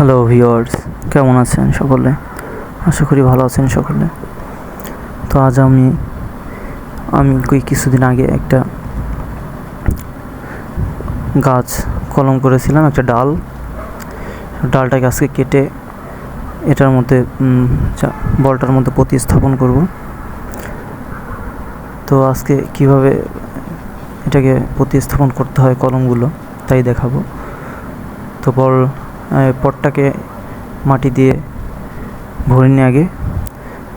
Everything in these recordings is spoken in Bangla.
হ্যালো ভিউয়ার্স, কেমন আছেন সকলে? আশা করি ভালো আছেন সকলে। তো আজ আমি কিছুদিন আগে একটা গাছ কলম করেছিলাম, একটা ডালটাকে আজকে কেটে এটার মধ্যে বলটার মধ্যে প্রতিস্থাপন করব। তো আজকে কিভাবে এটাকে প্রতিস্থাপন করতে হয় কলমগুলো তাই দেখাবো। তো পটটাকে মাটি দিয়ে ভরে নিয়ে আগে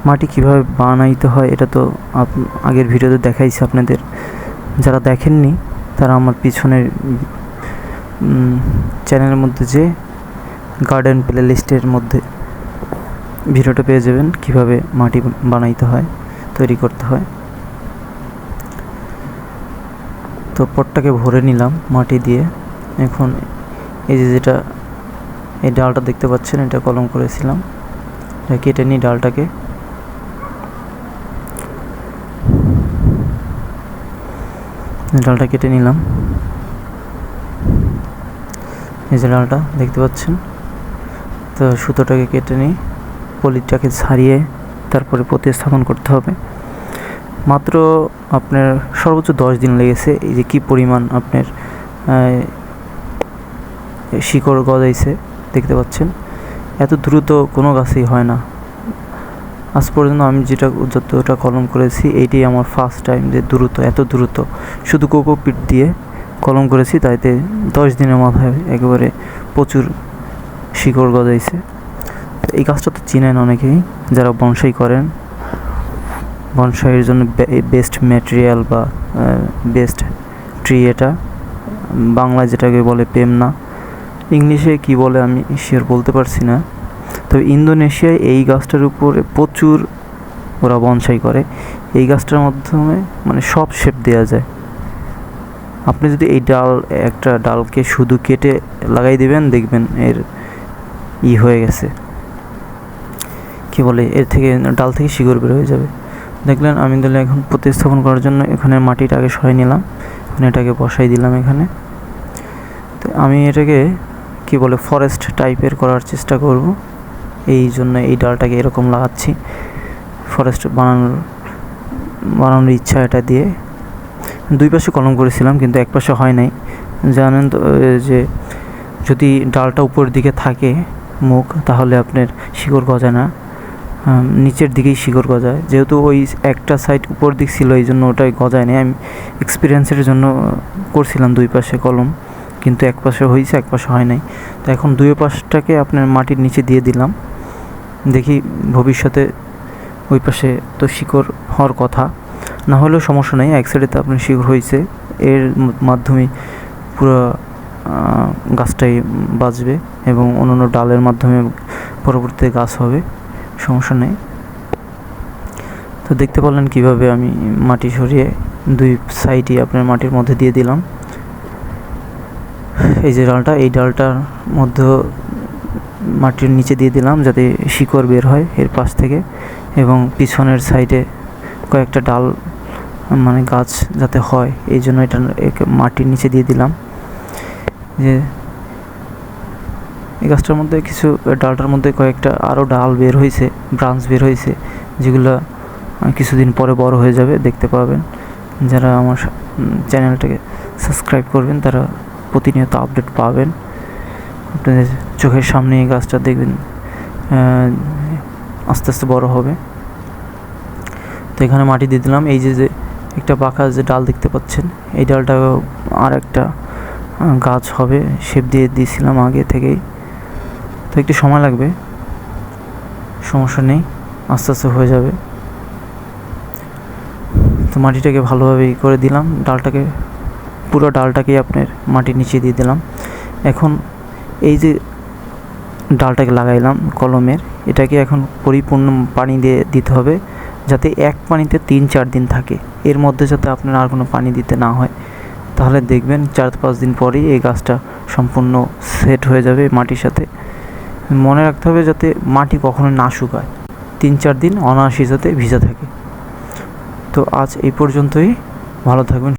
মাটি কিভাবে বানাইতে হয় এটা তো আগের ভিডিওতে দেখাইছি আপনাদের। যারা দেখেননি তারা আমার পিছনের চ্যানেলের মধ্যে যে গার্ডেন প্লে লিস্টের মধ্যে ভিডিওটা পেয়ে যাবেন কিভাবে মাটি বানাইতে হয়, তৈরি করতে হয়। তো পটটাকে ভরে নিলাম মাটি দিয়ে। এখন এই ডালটা দেখতে পাচ্ছেন, এটা কলম করেছিলাম, এটা কেটে নিই ডালটা কেটে নিলাম। এই যে ডালটা দেখতে পাচ্ছেন। তো সুতোটাকে কেটে নিই, পলিটাকে ছাড়িয়ে তারপরে প্রতিস্থাপন করতে হবে। মাত্র আপনার সর্বোচ্চ 10 দিন লেগেছে। এই যে কি পরিমাণ আপনার শিকড় গজাইছে দেখতে পাচ্ছেন। এত দ্রুত কোনো গাছই হয় না। আজ পর্যন্ত আমি যতটা কলম করেছি এইটাই আমার ফার্স্ট টাইম যে এত দ্রুত শুধু কোকোপিট দিয়ে কলম করেছি, তাইতে 10 দিনের মাথায় একেবারে প্রচুর শিকড় গজাইছে। এই গাছটা তো চিনেন অনেকেই যারা বনসাই করেন। বনসাইয়ের জন্য বেস্ট ম্যাটেরিয়াল বা বেস্ট ট্রি এটা। বাংলায় যেটাকে বলে পেমনা, ইংলিশে কি বলে আমি শিওর বলতে পারছি না। তবে ইন্দোনেশিয়ায় এই গাছটার উপরে প্রচুর ওরা বনসাই করে। এই গাছটার মাধ্যমে মানে সব শেপ দেওয়া যায়। আপনি যদি একটা ডালকে শুধু কেটে লাগাই দিবেন, দেখবেন এর হয়ে গেছে, কি বলে, ডাল থেকে শিকড় বের হয়ে যাবে। দেখলেন আমি তাহলে এখন প্রতিস্থাপন করার জন্য এখানে মাটিটা আগে সরাই নিলাম, এটাকে বসাই দিলাম এখানে। তো আমি এটাকে কি বলে ফরেস্ট টাইপের করার চেষ্টা করব, এই জন্য এই ডালটাকে এরকম লাগাচ্ছি। ফরেস্ট বানানোর ইচ্ছা এটা দিয়ে। 2 পাশে কলম করেছিলাম কিন্তু এক পাশে হয় নাই। জানেন তো যে যদি ডালটা উপরের দিকে থাকে মুখ, তাহলে আপনার শিকড় গজায় না, নিচের দিকেই শিকড় গজায়। যেহেতু ওই একটা সাইড উপর দিক ছিল, এই জন্য ওটাই গজায় না। আমি এক্সপিরিয়েন্সের জন্য করছিলাম 2 পাশে কলম, কিন্তু এক পাশে হয়েছে, এক পাশে হয় নাই। তো এখন 2 পাশটাকে আপনার মাটির নিচে দিয়ে দিলাম। দেখি ভবিষ্যতে ওই পাশে তো শিকড় হওয়ার কথা, না হলেও সমস্যা নেই। এক সাইডে তো আপনার শিকড় হয়েছে, এর মাধ্যমে পুরো গাছটাই বাঁচবে এবং অন্যান্য ডালের মাধ্যমে পরবর্তীতে গাছ হবে, সমস্যা নেই। তো দেখতে পারলেন কিভাবে আমি মাটি সরিয়ে 2 সাইডই আপনার মাটির মধ্যে দিয়ে দিলাম। এই যে এই ডালটার মধ্যে মাটির নিচে দিয়ে দিলাম যাতে শিকড় বের হয় এর পাশ থেকে, এবং পিছনের সাইডে কয়েকটা ডাল মানে গাছ যাতে হয় এই জন্য এটা মাটির নিচে দিয়ে দিলাম। যে এই গাছটার মধ্যে ডালটার মধ্যে কয়েকটা আরও ডাল বের হয়েছে, ব্রাঞ্চ বের হয়েছে, যেগুলো কিছুদিন পরে বড় হয়ে যাবে, দেখতে পাবেন। যারা আমার চ্যানেলটাকে সাবস্ক্রাইব করবেন তারা প্রতিনিয়ত আপডেট পাবেন। আপনাদের চোখের সামনে এই গাছটা দেখবেন আস্তে আস্তে বড় হবে। তো এখানে মাটি দিয়ে দিলাম। এই যে একটা পাকা যে ডাল দেখতে পাচ্ছেন, এই ডালটা আর একটা গাছ হবে, শেপ দিয়ে দিয়েছিলাম আগে থেকেই। তো একটু সময় লাগবে, সমস্যা নেই, আস্তে আস্তে হয়ে যাবে। তো মাটিটাকে ভালোভাবে করে দিলাম, পুরো ডালটাকেই আপনার মাটির নিচে দিয়ে দিলাম। এখন এই যে ডালটাকে লাগাইলাম কলমের, এটাকে এখন পরিপূর্ণ পানি দিয়ে দিতে হবে, যাতে এক পানিতে 3-4 দিন থাকে। এর মধ্যে যাতে আপনার আর কোনো পানি দিতে না হয়, তাহলে দেখবেন 4-5 দিন পরেই এই গাছটা সম্পূর্ণ সেট হয়ে যাবে মাটির সাথে। মনে রাখতে হবে যাতে মাটি কখনো না শুকায়, 3-4 দিন অনায়াসে যাতে ভিজা থাকে। তো আজ এই পর্যন্তই, ভালো থাকবেন।